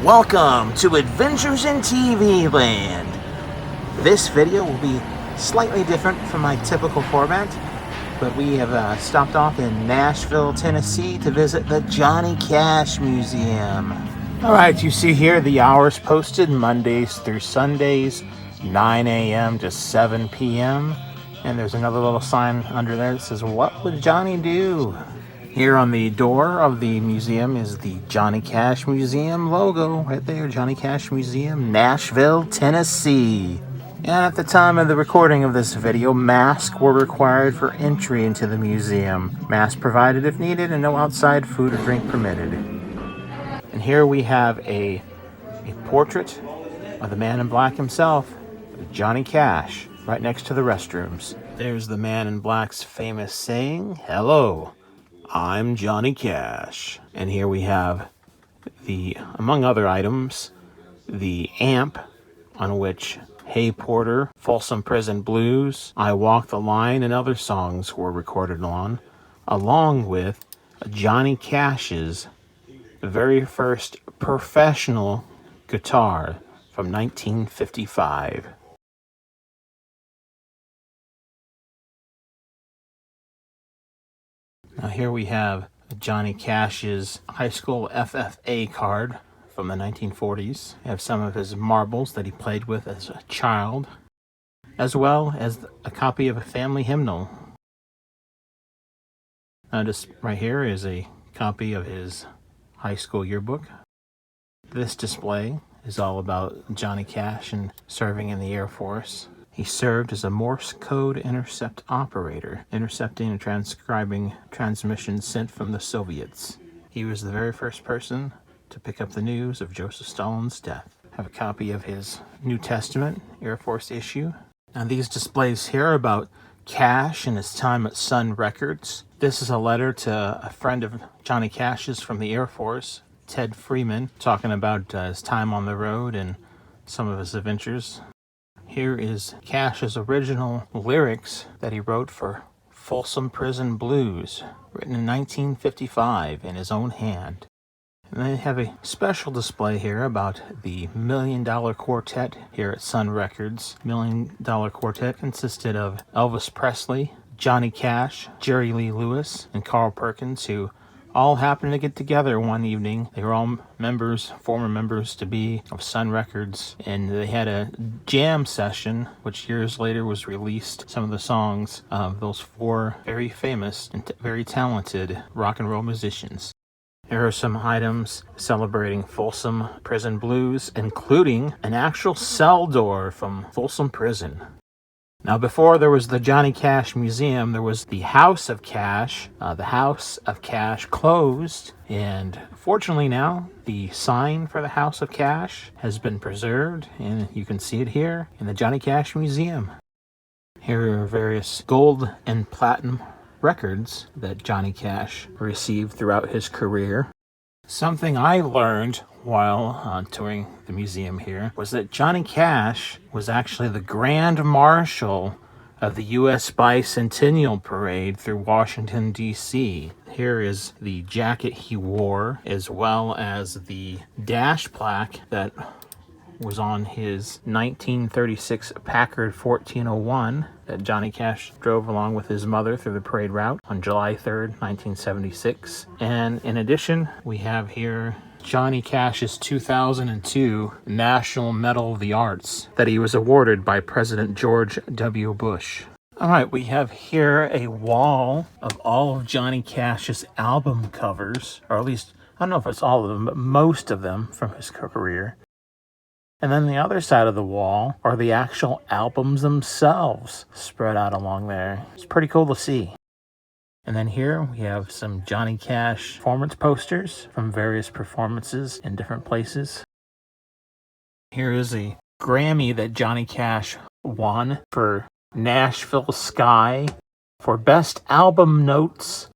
Welcome to Adventures in TV Land. This video will be slightly different from my typical format, but we have stopped off in Nashville, Tennessee to visit the Johnny Cash Museum. Alright, you see here the hours posted Mondays through Sundays, 9 a.m. to 7 p.m. And there's another little sign under there that says, "What would Johnny do?" Here on the door of the museum is the Johnny Cash Museum logo right there. Johnny Cash Museum, Nashville, Tennessee. And at the time of the recording of this video, masks were required for entry into the museum. Masks provided if needed and no outside food or drink permitted. And here we have a portrait of the man in black himself, Johnny Cash, right next to the restrooms. There's the man in black's famous saying, "Hello, I'm Johnny Cash." And here we have among other items, the amp on which Hey Porter, Folsom Prison Blues, I Walk the Line, and other songs were recorded on, along with Johnny Cash's very first professional guitar from 1955. Now here we have Johnny Cash's high school FFA card from the 1940s. We have some of his marbles that he played with as a child, as well as a copy of a family hymnal. Now just right here is a copy of his high school yearbook. This display is all about Johnny Cash and serving in the Air Force. He served as a Morse code intercept operator, intercepting and transcribing transmissions sent from the Soviets. He was the very first person to pick up the news of Joseph Stalin's death. I have a copy of his New Testament Air Force issue. And these displays here are about Cash and his time at Sun Records. This is a letter to a friend of Johnny Cash's from the Air Force, Ted Freeman, talking about his time on the road and some of his adventures. Here is Cash's original lyrics that he wrote for Folsom Prison Blues, written in 1955 in his own hand. And they have a special display here about the Million Dollar Quartet here at Sun Records. Million Dollar Quartet consisted of Elvis Presley, Johnny Cash, Jerry Lee Lewis, and Carl Perkins, who all happened to get together one evening. They were all former members to be of Sun Records, and they had a jam session, which years later was released. Some of the songs of those four very famous and very talented rock and roll musicians. Here are some items celebrating Folsom Prison Blues, including an actual cell door from Folsom Prison. Now, before there was the Johnny Cash Museum, there was the House of Cash. The House of Cash closed, and fortunately now the sign for the House of Cash has been preserved, and you can see it here in the Johnny Cash Museum. Here are various gold and platinum records that Johnny Cash received throughout his career. Something I learned while touring the museum here was that Johnny Cash was actually the Grand Marshal of the U.S. Bicentennial Parade through Washington, D.C. Here is the jacket he wore, as well as the dash plaque that was on his 1936 Packard 1401 that Johnny Cash drove along with his mother through the parade route on July 3rd, 1976. And in addition, we have here Johnny Cash's 2002 National Medal of the Arts that he was awarded by President George W. Bush. All right, we have here a wall of all of Johnny Cash's album covers, or at least, I don't know if it's all of them, but most of them from his career. And then the other side of the wall are the actual albums themselves spread out along there. It's pretty cool to see. And then here we have some Johnny Cash performance posters from various performances in different places. Here is a Grammy that Johnny Cash won for Nashville Sky for Best Album Notes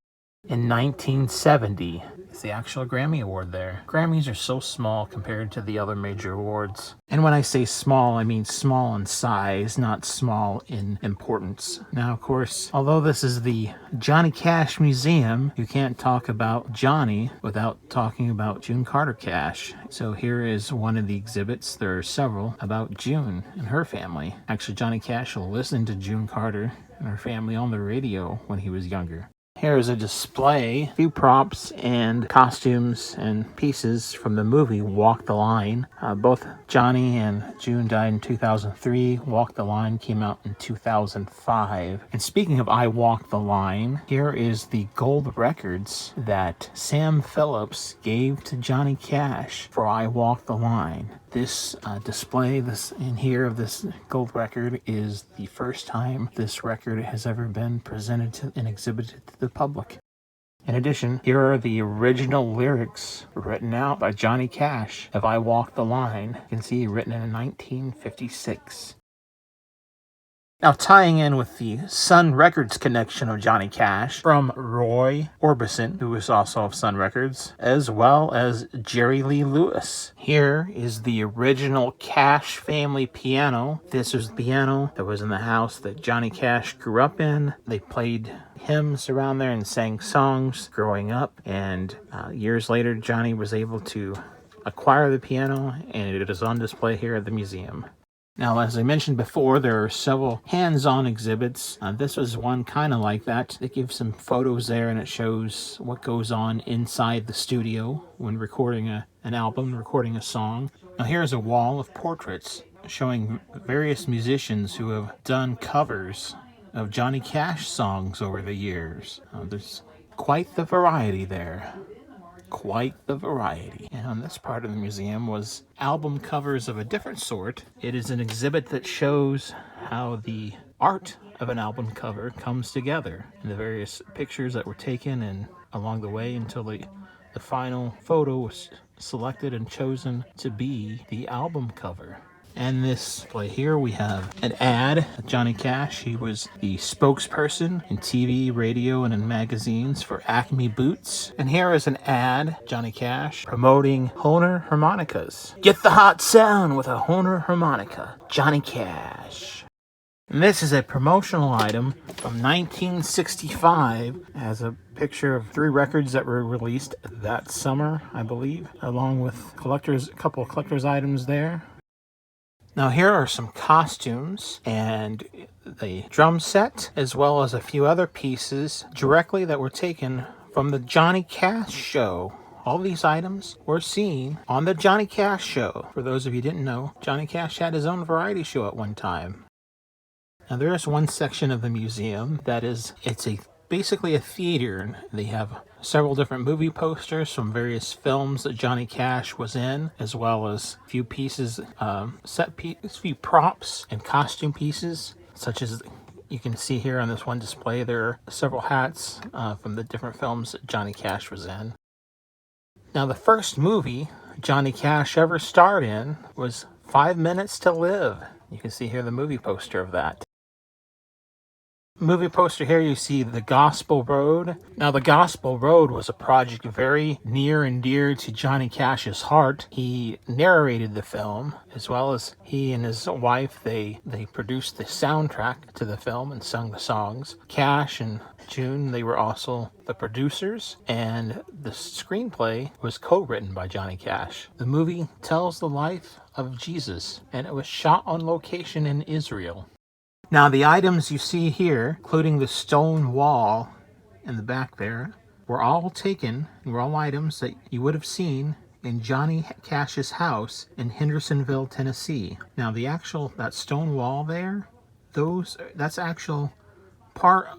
in 1970. It's the actual Grammy Award there. Grammys are so small compared to the other major awards. And when I say small, I mean small in size, not small in importance. Now, of course, although this is the Johnny Cash Museum, you can't talk about Johnny without talking about June Carter Cash. So here is one of the exhibits. There are several about June and her family. Actually, Johnny Cash listened to June Carter and her family on the radio when he was younger. Here is a display, a few props and costumes and pieces from the movie Walk the Line. Both Johnny and June died in 2003. Walk the Line came out in 2005. And speaking of I Walk the Line, here is the gold records that Sam Phillips gave to Johnny Cash for I Walk the Line. This display, this in here of this gold record, is the first time this record has ever been presented to and exhibited to the public. In addition, here are the original lyrics written out by Johnny Cash of I Walk the Line. You can see written in 1956. Now, tying in with the Sun Records connection of Johnny Cash from Roy Orbison, who is also of Sun Records, as well as Jerry Lee Lewis. Here is the original Cash family piano. This was the piano that was in the house that Johnny Cash grew up in. They played hymns around there and sang songs growing up. And years later, Johnny was able to acquire the piano, and it is on display here at the museum. Now, as I mentioned before, there are several hands-on exhibits. This was one kind of like that. They give some photos there, and it shows what goes on inside the studio when recording an album, recording a song. Now, here's a wall of portraits showing various musicians who have done covers of Johnny Cash songs over the years. There's quite the variety there. Quite the variety. And on this part of the museum was album covers of a different sort. It is an exhibit that shows how the art of an album cover comes together and the various pictures that were taken and along the way until the final photo was selected and chosen to be the album cover. And this display here, we have an ad. Johnny Cash, he was the spokesperson in TV, radio, and in magazines for Acme Boots. And here is an ad, Johnny Cash, promoting Hohner harmonicas. Get the hot sound with a Hohner harmonica. Johnny Cash. And this is a promotional item from 1965. It has a picture of 3 records that were released that summer, I believe, along with a couple of collector's items there. Now, here are some costumes and the drum set, as well as a few other pieces directly that were taken from the Johnny Cash show. All these items were seen on the Johnny Cash show. For those of you who didn't know, Johnny Cash had his own variety show at one time. Now, there is one section of the museum that is, basically a theater, and they have several different movie posters from various films that Johnny Cash was in, as well as a few pieces, few props and costume pieces, such as you can see here on this one display. There are several hats from the different films that Johnny Cash was in. Now, the first movie Johnny Cash ever starred in was 5 Minutes to Live. You can see here the movie poster of that. Movie poster here, you see The Gospel Road. Now, The Gospel Road was a project very near and dear to Johnny Cash's heart. He narrated the film, as well as he and his wife, they produced the soundtrack to the film and sung the songs. Cash and June, they were also the producers, and the screenplay was co-written by Johnny Cash. The movie tells the life of Jesus, and it was shot on location in Israel. Now, the items you see here, including the stone wall in the back there, were all taken and were all items that you would have seen in Johnny Cash's house in Hendersonville, Tennessee. Now, that stone wall there, that's actual part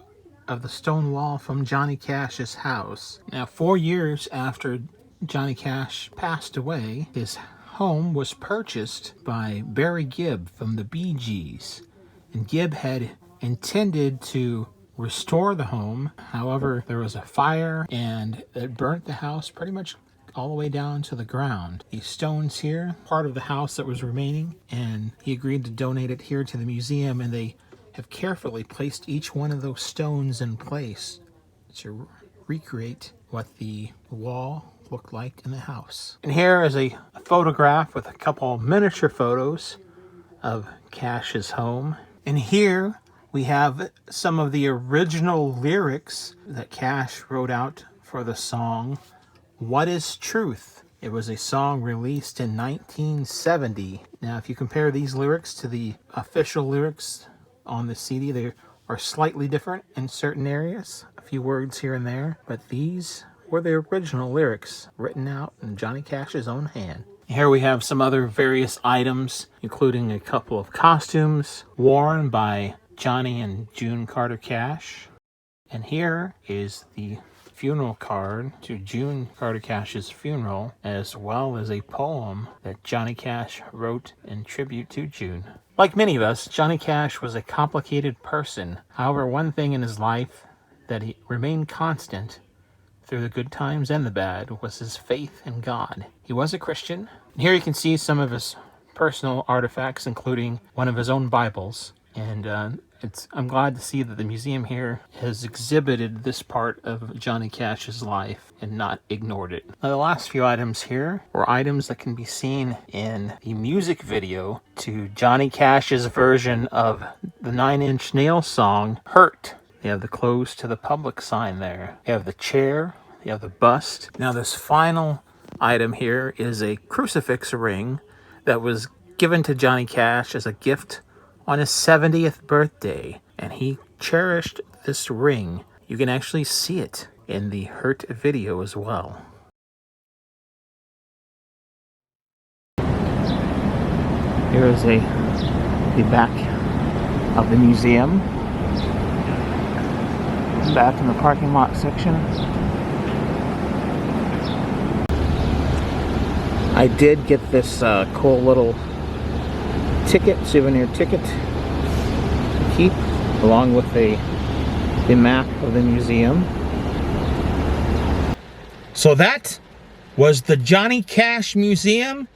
of the stone wall from Johnny Cash's house. Now, 4 years after Johnny Cash passed away, his home was purchased by Barry Gibb from the Bee Gees. And Gibb had intended to restore the home. However, there was a fire and it burnt the house pretty much all the way down to the ground. These stones here, part of the house that was remaining, and he agreed to donate it here to the museum, and they have carefully placed each one of those stones in place to recreate what the wall looked like in the house. And here is a photograph with a couple miniature photos of Cash's home. And here we have some of the original lyrics that Cash wrote out for the song What is Truth? It was a song released in 1970. Now, if you compare these lyrics to the official lyrics on the CD, they are slightly different in certain areas, a few words here and there, but these were the original lyrics written out in Johnny Cash's own hand. Here we have some other various items, including a couple of costumes worn by Johnny and June Carter Cash. And here is the funeral card to June Carter Cash's funeral, as well as a poem that Johnny Cash wrote in tribute to June. Like many of us, Johnny Cash was a complicated person. However, one thing in his life that he remained constant through the good times and the bad was his faith in God. He was a Christian. And here you can see some of his personal artifacts, including one of his own Bibles. And I'm glad to see that the museum here has exhibited this part of Johnny Cash's life and not ignored it. Now, the last few items here were items that can be seen in the music video to Johnny Cash's version of the 9 Inch Nails song, Hurt. They have the closed to the public sign there. They have the chair. They have the bust. Now, this final item here is a crucifix ring that was given to Johnny Cash as a gift on his 70th birthday, and he cherished this ring. You can actually see it in the Hurt video as well. Here is the back of the museum. Back in the parking lot section. I did get this cool little souvenir ticket to keep, along with the map of the museum. So that was the Johnny Cash Museum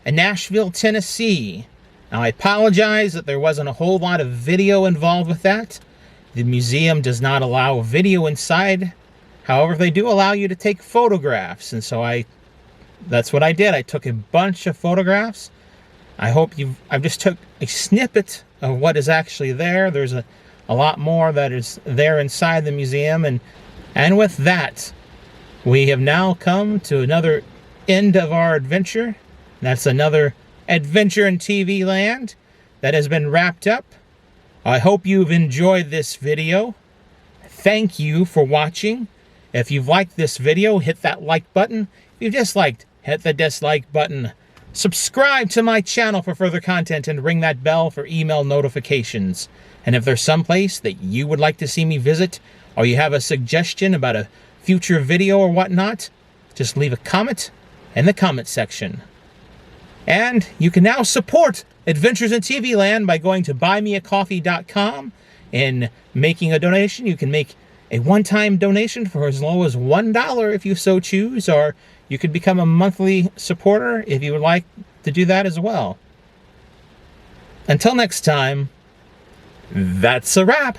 in Nashville, Tennessee. Now, I apologize that there wasn't a whole lot of video involved with that. The museum does not allow video inside. However, they do allow you to take photographs, and so that's what I did. I took a bunch of photographs. I just took a snippet of what is actually there. There's a lot more that is there inside the museum. And with that, we have now come to another end of our adventure. That's another adventure in TV land that has been wrapped up. I hope you've enjoyed this video. Thank you for watching. If you've liked this video, hit that like button. If you've disliked, hit the dislike button. Subscribe to my channel for further content and ring that bell for email notifications. And if there's some place that you would like to see me visit, or you have a suggestion about a future video or whatnot, just leave a comment in the comment section. And you can now support Adventures in TV Land by going to buymeacoffee.com and making a donation. You can make a one-time donation for as low as $1 if you so choose, or you could become a monthly supporter if you would like to do that as well. Until next time, that's a wrap.